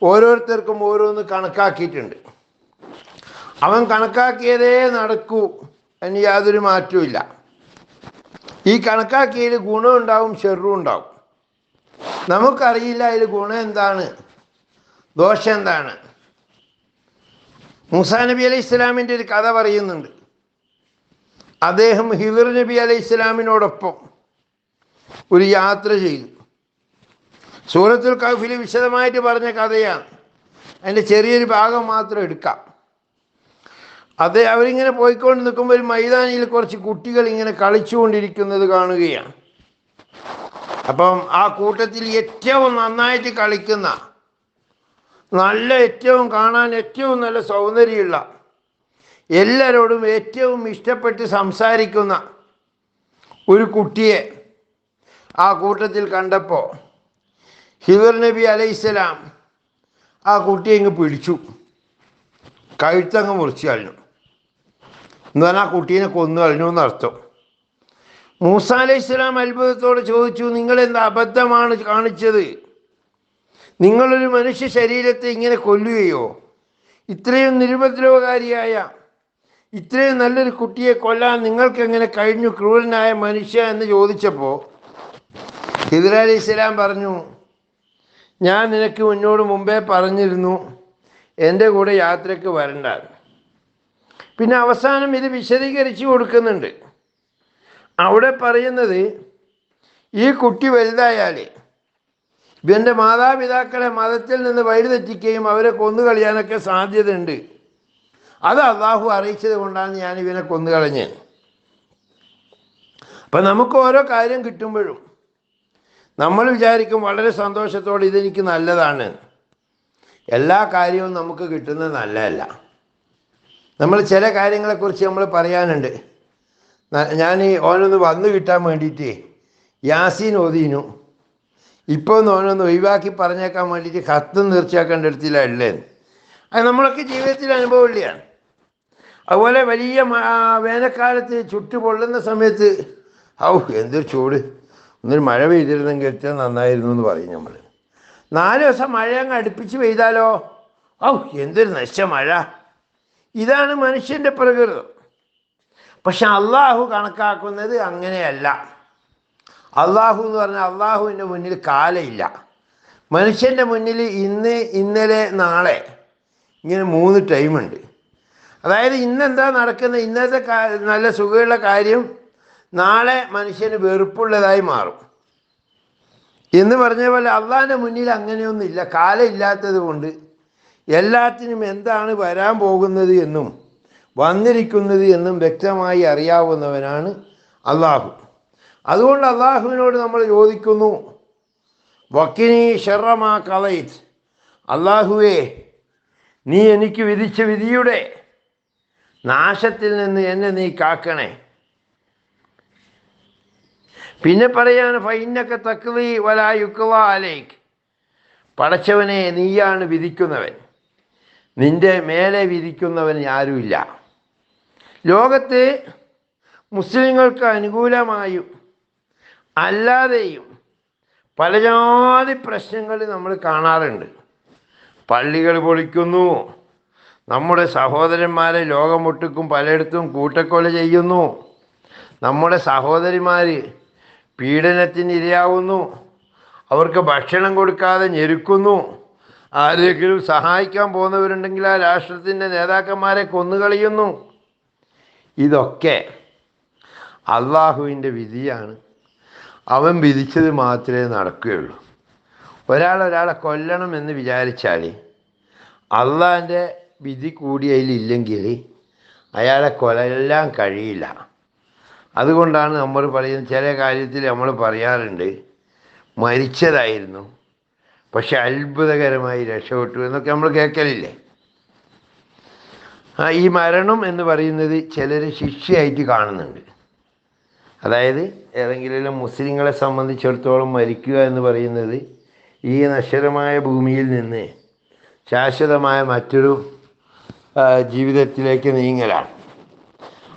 ഓരോരുത്തർക്കും ഓരോന്ന് കണക്കാക്കിയിട്ടുണ്ട്. അവൻ കണക്കാക്കിയതേ നടക്കൂ, അതിന് യാതൊരു മാറ്റവും ഇല്ല. ഈ കണക്കാക്കിയതിൽ ഗുണം ഉണ്ടാവും, ഷെറും ഉണ്ടാവും. നമുക്കറിയില്ല അതിൽ ഗുണം എന്താണ്, ദോഷം എന്താണ്. മൂസാ നബി അലൈഹി ഇസ്ലാമിൻ്റെ ഒരു കഥ പറയുന്നുണ്ട്. അദ്ദേഹം ഹിദർ നബി അലൈഹി ഇസ്ലാമിനോടൊപ്പം ഒരു യാത്ര ചെയ്തു. സൂറത്തുൽ കഹ്ഫിൽ വിശദമായിട്ട് പറഞ്ഞ കഥയാണ്, അതിൻ്റെ ചെറിയൊരു ഭാഗം മാത്രം എടുക്കാം. അവരിങ്ങനെ പോയിക്കൊണ്ട് നിൽക്കുമ്പോൾ ഒരു മൈതാനിയിൽ കുറച്ച് കുട്ടികൾ ഇങ്ങനെ കളിച്ചുകൊണ്ടിരിക്കുന്നത് കാണുകയാണ്. അപ്പം ആ കൂട്ടത്തിൽ ഏറ്റവും നന്നായിട്ട് കളിക്കുന്ന, ഏറ്റവും കാണാൻ ഏറ്റവും നല്ല സൗന്ദര്യമുള്ള, എല്ലാവരോടും ഏറ്റവും ഇഷ്ടപ്പെട്ട് സംസാരിക്കുന്ന ഒരു കുട്ടിയെ ആ കൂട്ടത്തിൽ കണ്ടപ്പോൾ ഹിദർ നബി അലൈഹിസ്സലാം ആ കുട്ടിയെ ഇങ്ങ് പിടിച്ചു, കഴുത്തങ്ങ് മുറിച്ചു കളഞ്ഞു. എന്ന് പറഞ്ഞാൽ ആ കുട്ടീനെ കൊന്നു കളഞ്ഞു എന്നർത്ഥം. മൂസാ അലൈഹിസ്സലാം അത്ഭുതത്തോടെ ചോദിച്ചു, നിങ്ങളെന്താ അബദ്ധമാണ് കാണിച്ചത്? നിങ്ങളൊരു മനുഷ്യ ശരീരത്തെ ഇങ്ങനെ കൊല്ലുകയോ? ഇത്രയും നിരുപദ്രവകാരിയായ ഇത്രയും നല്ലൊരു കുട്ടിയെ കൊല്ലാൻ നിങ്ങൾക്ക് എങ്ങനെ കഴിഞ്ഞു, ക്രൂരനായ മനുഷ്യ എന്ന് ചോദിച്ചപ്പോൾ ഹിദർ അലൈഹിസ്സലാം പറഞ്ഞു, ഞാൻ നിനക്ക് മുമ്പേ പറഞ്ഞിരുന്നു എൻ്റെ കൂടെ യാത്രയ്ക്ക് വരണ്ട. പിന്നെ അവസാനം ഇത് വിശദീകരിച്ചു കൊടുക്കുന്നുണ്ട്. അവിടെ പറയുന്നത്, ഈ കുട്ടി വലുതായാൽ ഇവൻ്റെ മാതാപിതാക്കളെ മതത്തിൽ നിന്ന് വഴിതെറ്റിക്കുകയും അവരെ കൊന്നുകളയാനൊക്കെ സാധ്യതയുണ്ട്. അത് അള്ളാഹു അറിയിച്ചത് കൊണ്ടാണ് ഞാൻ ഇവനെ കൊന്നുകളഞ്ഞത്. അപ്പം നമുക്ക് ഓരോ കാര്യം കിട്ടുമ്പോഴും നമ്മൾ വിചാരിക്കും വളരെ സന്തോഷത്തോടെ ഇതെനിക്ക് നല്ലതാണ്. എല്ലാ കാര്യവും നമുക്ക് കിട്ടുന്നത് നല്ലതല്ല. നമ്മൾ ചില കാര്യങ്ങളെക്കുറിച്ച് നമ്മൾ പറയാനുണ്ട്. ഞാൻ ഓനൊന്ന് വന്നു കിട്ടാൻ വേണ്ടിയിട്ട് യാസീൻ ഓതീനു, ഇപ്പോൾ ഒന്ന് ഓനൊന്ന് ഒഴിവാക്കി പറഞ്ഞേക്കാൻ വേണ്ടിയിട്ട് കത്തും തീർച്ചയാക്കേണ്ട അടുത്തില്ല ഉള്ളതെന്ന്. അത് നമ്മളൊക്കെ ജീവിതത്തിൽ അനുഭവമുള്ളതാണ്. അതുപോലെ വലിയ വേനൽക്കാലത്ത് ചുട്ടു പൊള്ളുന്ന സമയത്ത് എന്തൊരു ചൂട്, ഒന്നൊരു മഴ പെയ്തിരുന്നെങ്കിൽ ഏറ്റവും നന്നായിരുന്നു എന്ന് പറയും നമ്മൾ. 4 ദിവസം മഴ അങ്ങ് അടുപ്പിച്ച് പെയ്താലോ എന്തൊരു നശിച്ച മഴ. ഇതാണ് മനുഷ്യൻ്റെ പ്രകൃതം. പക്ഷെ അള്ളാഹു കണക്കാക്കുന്നത് അങ്ങനെയല്ല. അള്ളാഹു എന്ന് പറഞ്ഞാൽ അള്ളാഹുവിൻ്റെ മുന്നിൽ കാലമില്ല. മനുഷ്യൻ്റെ മുന്നിൽ ഇന്ന്, ഇന്നലെ, നാളെ ഇങ്ങനെ 3 ടൈമുണ്ട്. അതായത് ഇന്നെന്താ നടക്കുന്നത്, ഇന്നത്തെ നല്ല സുഖമുള്ള കാര്യം നാളെ മനുഷ്യന് വെറുപ്പുള്ളതായി മാറും എന്ന് പറഞ്ഞ പോലെ അള്ളാഹിൻ്റെ മുന്നിൽ അങ്ങനെയൊന്നുമില്ല. കാലം ഇല്ലാത്തത് കൊണ്ട് എല്ലാത്തിനും എന്താണ് വരാൻ പോകുന്നത് എന്നും വന്നിരിക്കുന്നത് എന്നും വ്യക്തമായി അറിയാവുന്നവനാണ് അള്ളാഹു. അതുകൊണ്ട് അള്ളാഹുവിനോട് നമ്മൾ ചോദിക്കുന്നു, വക്കിനി ഷർറമാ കളൈത്, അള്ളാഹുവേ നീ എനിക്ക് വിധിച്ച വിധിയുടെ നാശത്തിൽ നിന്ന് എന്നെ നീ കാക്കണേ. പിന്നെ പറയാണ് ഫൈന്നക തഖ്ളി വലാ യുഖ്ളാ അലൈക്, പടച്ചവനെ നീയാണ് വിധിക്കുന്നവൻ, നിന്റെ മേലെ വിധിക്കുന്നവൻ ആരുമില്ല. ലോകത്ത് മുസ്ലിങ്ങൾക്ക് അനുകൂലമായും അല്ലാതെയും പല ജാതി പ്രശ്നങ്ങൾ നമ്മൾ കാണാറുണ്ട്. പള്ളികൾ പൊളിക്കുന്നു, നമ്മുടെ സഹോദരന്മാരെ ലോകമൊട്ടുക്കും പലയിടത്തും കൂട്ടക്കൊല ചെയ്യുന്നു, നമ്മുടെ സഹോദരിമാർ പീഡനത്തിന് ഇരയാവുന്നു, അവർക്ക് ഭക്ഷണം കൊടുക്കാതെ ഞെരുക്കുന്നു, ആരെങ്കിലും സഹായിക്കാൻ പോകുന്നവരുണ്ടെങ്കിൽ ആ രാഷ്ട്രത്തിൻ്റെ നേതാക്കന്മാരെ കൊന്നുകളയുന്നു. ഇതൊക്കെ അള്ളാഹുവിൻ്റെ വിധിയാണ്. അവൻ വിധിച്ചത് മാത്രമേ നടക്കുകയുള്ളൂ. ഒരാളെ കൊല്ലണം എന്ന് വിചാരിച്ചാൽ അള്ളാഹിൻ്റെ വിധി കൂടി അതിലില്ലെങ്കിൽ അയാളെ കൊല്ലാൻ കഴിയില്ല. അതുകൊണ്ടാണ് നമ്മൾ പറയുന്നത്, ചില കാര്യത്തിൽ നമ്മൾ പറയാറുണ്ട് മരിച്ചതായിരുന്നു പക്ഷെ അത്ഭുതകരമായി രക്ഷപ്പെട്ടു എന്നൊക്കെ നമ്മൾ കേൾക്കലില്ലേ. ഈ മരണം എന്ന് പറയുന്നത് ചിലർ ശിക്ഷയായിട്ട് കാണുന്നുണ്ട്. അതായത് ഏതെങ്കിലും മുസ്ലിങ്ങളെ സംബന്ധിച്ചിടത്തോളം മരിക്കുക എന്ന് പറയുന്നത് ഈ നശ്വരമായ ഭൂമിയിൽ നിന്ന് ശാശ്വതമായ മറ്റൊരു ജീവിതത്തിലേക്ക് നീങ്ങലാണ്.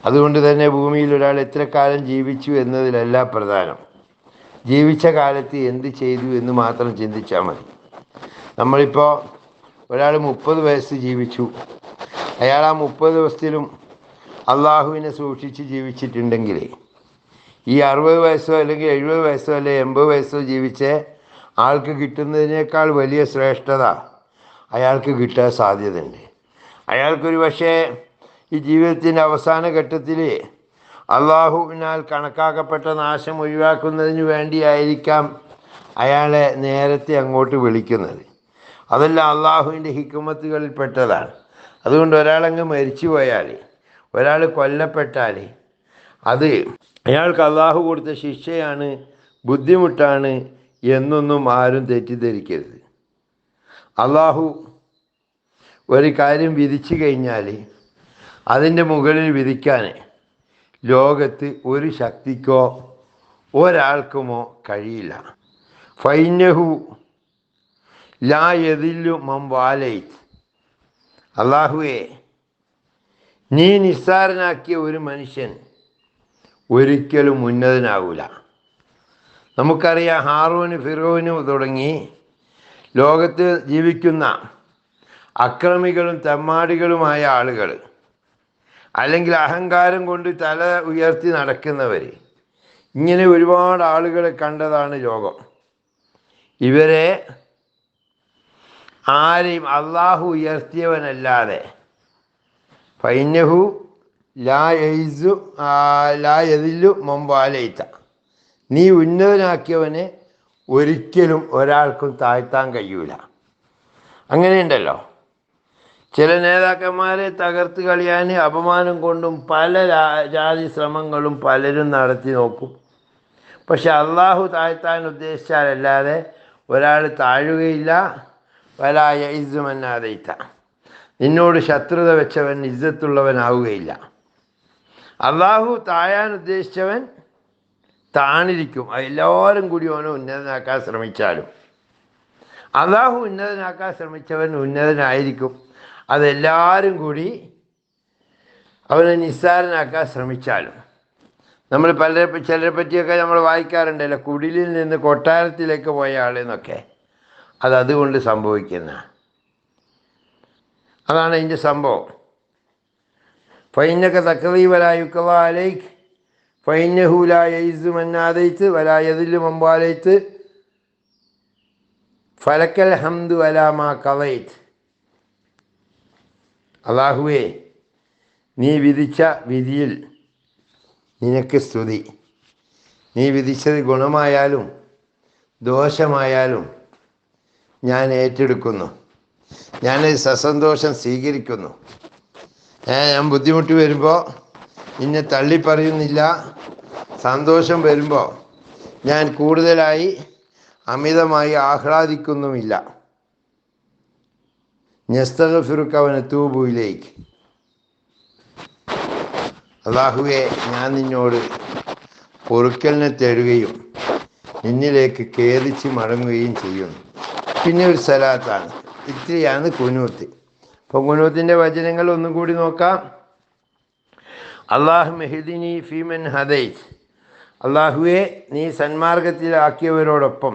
അതുകൊണ്ട് തന്നെ ഭൂമിയിൽ ഒരാൾ എത്ര കാലം ജീവിച്ചു എന്നതിലല്ല പ്രധാനം, ജീവിച്ച കാലത്ത് എന്ത് ചെയ്തു എന്ന് മാത്രം ചിന്തിച്ചാൽ മതി. നമ്മളിപ്പോൾ ഒരാൾ 30 വയസ്സ് ജീവിച്ചു, അയാൾ ആ 30 ദിവസത്തിലും അള്ളാഹുവിനെ സൂക്ഷിച്ച് ജീവിച്ചിട്ടുണ്ടെങ്കിൽ ഈ 60 വയസ്സോ അല്ലെങ്കിൽ 70 വയസ്സോ അല്ലെങ്കിൽ 80 വയസ്സോ ജീവിച്ച ആൾക്ക് കിട്ടുന്നതിനേക്കാൾ വലിയ ശ്രേഷ്ഠത അയാൾക്ക് കിട്ടാൻ സാധ്യതയുണ്ട്. അയാൾക്കൊരു പക്ഷേ ഈ ജീവിതത്തിൻ്റെ അവസാന ഘട്ടത്തിൽ അള്ളാഹുവിനാൽ കണക്കാക്കപ്പെട്ട നാശം ഒഴിവാക്കുന്നതിന് വേണ്ടിയായിരിക്കാം അയാളെ നേരത്തെ അങ്ങോട്ട് വിളിക്കുന്നത്. അതെല്ലാം അള്ളാഹുവിൻ്റെ ഹിക്മത്തുകളിൽപ്പെട്ടതാണ്. അതുകൊണ്ട് ഒരാളങ്ങ് മരിച്ചു പോയാൽ, ഒരാൾ കൊല്ലപ്പെട്ടാൽ അത് അയാൾക്ക് അള്ളാഹു കൊടുത്ത ശിക്ഷയാണ്, ബുദ്ധിമുട്ടാണ് എന്നൊന്നും ആരും തെറ്റിദ്ധരിക്കരുത്. അള്ളാഹു ഒരു കാര്യം വിധിച്ചു കഴിഞ്ഞാൽ അതിൻ്റെ മുകളിൽ വിധിക്കാൻ ലോകത്ത് ഒരു ശക്തിക്കോ ഒരാൾക്കുമോ കഴിയില്ല. ഫൈനഹു ലാ യദില്ലു മൻ വാലൈത്, അള്ളാഹുവേ നീ നിസ്സാരനാക്കിയ ഒരു മനുഷ്യൻ ഒരിക്കലും ഉന്നതനാകൂല. നമുക്കറിയാം ഹാറൂന് ഫിറോന് തുടങ്ങി ലോകത്ത് ജീവിക്കുന്ന അക്രമികളും തെമ്മാടികളുമായ ആളുകൾ, അല്ലെങ്കിൽ അഹങ്കാരം കൊണ്ട് തല ഉയർത്തി നടക്കുന്നവർ, ഇങ്ങനെ ഒരുപാട് ആളുകളെ കണ്ടതാണ് ലോകം. ഇവരെ ആരെയും അള്ളാഹു ഉയർത്തിയവനല്ലാതെ ഫൈനഹു ലാ യദില്ലു മൻ വാലൈത, നീ ഉന്നതനാക്കിയവനെ ഒരിക്കലും ഒരാൾക്കും താഴ്ത്താൻ കഴിയൂല. അങ്ങനെയുണ്ടല്ലോ, ചില നേതാക്കന്മാരെ തകർത്ത് കളയാൻ അപമാനം കൊണ്ടും പല ജാതി ശ്രമങ്ങളും പലരും നടത്തി നോക്കും. പക്ഷെ അള്ളാഹു താഴ്ത്താൻ ഉദ്ദേശിച്ചാലല്ലാതെ ഒരാൾ താഴുകയില്ല. വലായ ഇസ്സുമന്നാദയിത്ത, നിന്നോട് ശത്രുത വെച്ചവൻ ഇസ്സത്തുള്ളവനാവുകയില്ല. അള്ളാഹു താഴാൻ ഉദ്ദേശിച്ചവൻ താണിരിക്കും. എല്ലാവരും കൂടി അവനെ ഉന്നതനാക്കാൻ ശ്രമിച്ചാലും അള്ളാഹു ഉന്നതനാക്കാൻ ശ്രമിച്ചവൻ ഉന്നതനായിരിക്കും. അതെല്ലാവരും കൂടി അവനെ നിസ്സാരനാക്കാൻ ശ്രമിച്ചാലും. നമ്മൾ ചിലരെ പറ്റിയൊക്കെ നമ്മൾ വായിക്കാറുണ്ടല്ലോ, കുടിലിൽ നിന്ന് കൊട്ടാരത്തിലേക്ക് പോയ ആളെന്നൊക്കെ. അതുകൊണ്ട് സംഭവിക്കുന്ന അതാണ് അതിൻ്റെ സംഭവം. ഫൈനക തക്രീവലായുക്കവാലേക്ക് ഫൈനഹൂലായ ഇസുമന്നാദയിത്ത് വലായതില് മമ്പാലയത്ത് ഫലക്കൽ ഹംദു അലാമാ കളയിത്ത്. അല്ലാഹുവേ, നീ വിധിച്ച വിധിയിൽ നിനക്ക് സ്തുതി. നീ വിധിച്ചത് ഗുണമായാലും ദോഷമായാലും ഞാൻ ഏറ്റെടുക്കുന്നു. ഞാനത് സസന്തോഷം സ്വീകരിക്കുന്നു. ഞാൻ ബുദ്ധിമുട്ട് വരുമ്പോൾ നിന്നെ തള്ളിപ്പറയുന്നില്ല. സന്തോഷം വരുമ്പോൾ ഞാൻ കൂടുതലായി അമിതമായി ആഹ്ലാദിക്കുന്നുമില്ല. നസ്തഗ്ഫിറുക തൂബുയിലേക്ക്. അല്ലാഹുവേ, ഞാൻ നിന്നോട് പൊറുക്കലിനെ തേടുകയും നിന്നിലേക്ക് ഖേദിച്ച് മടങ്ങുകയും ചെയ്യുന്നു. പിന്നെ ഒരു സലാത്താണ്. ഇത്രയാണ് കുനൂത്ത്. അപ്പോൾ കുനൂത്തിൻ്റെ വചനങ്ങൾ ഒന്നും കൂടി നോക്കാം. അല്ലാഹു മെഹ്ദിനി ഫീമൻ ഹദൈത്ത്. അല്ലാഹുവേ, നീ സന്മാർഗത്തിലാക്കിയവരോടൊപ്പം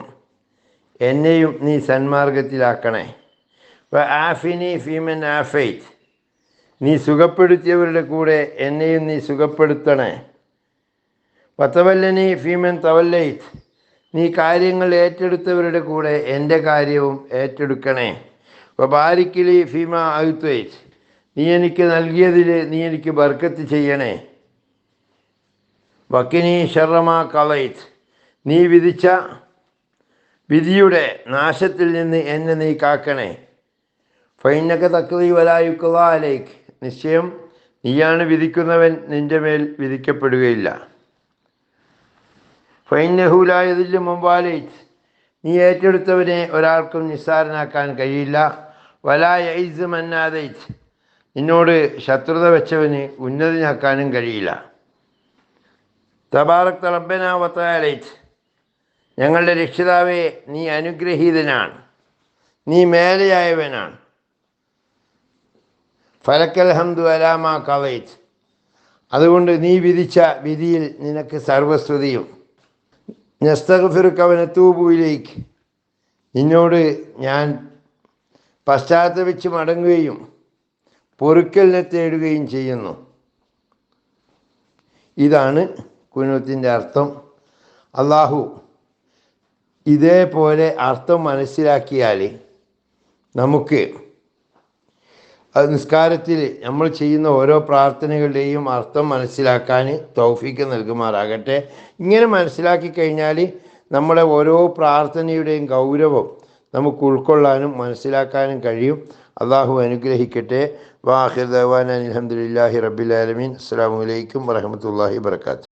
എന്നെയും നീ സന്മാർഗത്തിലാക്കണേ. ആഫിനി ഫീമൻ ആഫൈത്ത്. നീ സുഖപ്പെടുത്തിയവരുടെ കൂടെ എന്നെയും നീ സുഖപ്പെടുത്തണേ. വതവല്ലനി ഫീമൻ തവല്ലൈത്ത്. നീ കാര്യങ്ങൾ ഏറ്റെടുത്തവരുടെ കൂടെ എൻ്റെ കാര്യവും ഏറ്റെടുക്കണേ. വബാരിക്കലി ഫീമ ഔത്വൈത്ത്. നീ എനിക്ക് നൽകിയതിൽ നീ എനിക്ക് ബർക്കത്ത് ചെയ്യണേ. വക്കിനി ഷർറമാ കളൈത്ത്. നീ വിധിച്ച വിധിയുടെ നാശത്തിൽ നിന്ന് എന്നെ നീ കാക്കണേ. ഫൈനക തക്ലീ വലായുക്കലാലേക്ക്. നിശ്ചയം നീയാണ് വിധിക്കുന്നവൻ, നിൻ്റെ മേൽ വിധിക്കപ്പെടുകയില്ല. ഫൈനഹുലായതിൽ മുമ്പാലൈത്ത്. നീ ഏറ്റെടുത്തവനെ ഒരാൾക്കും നിസ്സാരനാക്കാൻ കഴിയില്ല. വലായ ഇസ് മന്നാദൈത്ത്. നിന്നോട് ശത്രുത വെച്ചവന് ഉന്നതനാക്കാനും കഴിയില്ല. തബാറക് റബ്ബന വതആലൈത്ത്. ഞങ്ങളുടെ രക്ഷിതാവേ, നീ അനുഗ്രഹീതനാണ്, നീ മേലെയായവനാണ്. ഫലക്കൽ ഹംദു അലാമാ കളൈത്ത്. അതുകൊണ്ട് നീ വിധിച്ച വിധിയിൽ നിനക്ക് സർവസ്തുതിയും. നസ്തഗ്ഫിറുക വനതൂബുയിലേക്ക്. നിന്നോട് ഞാൻ പശ്ചാത്തപിച്ച് മടങ്ങുകയും പൊറുക്കലിനെ തേടുകയും ചെയ്യുന്നു. ഇതാണ് കുനൂത്തിൻ്റെ അർത്ഥം. അല്ലാഹു ഇതേപോലെ അർത്ഥം മനസ്സിലാക്കിയാൽ നമുക്ക് നിസ്കാരത്തിൽ നമ്മൾ ചെയ്യുന്ന ഓരോ പ്രാർത്ഥനകളുടെയും അർത്ഥം മനസ്സിലാക്കാൻ തൗഫീക്ക് നൽകുമാറാകട്ടെ. ഇങ്ങനെ മനസ്സിലാക്കി കഴിഞ്ഞാൽ നമ്മുടെ ഓരോ പ്രാർത്ഥനയുടെയും ഗൗരവം നമുക്ക് ഉൾക്കൊള്ളാനും മനസ്സിലാക്കാനും കഴിയും. അള്ളാഹു അനുഗ്രഹിക്കട്ടെ. വാഹിർ ദഅ്വാനാ അൽഹംദുലില്ലാഹി റബ്ബിൽ ആലമീൻ. അസ്സലാമു അലൈക്കും വറഹ്മത്തുള്ളാഹി വബറകാതുഹു.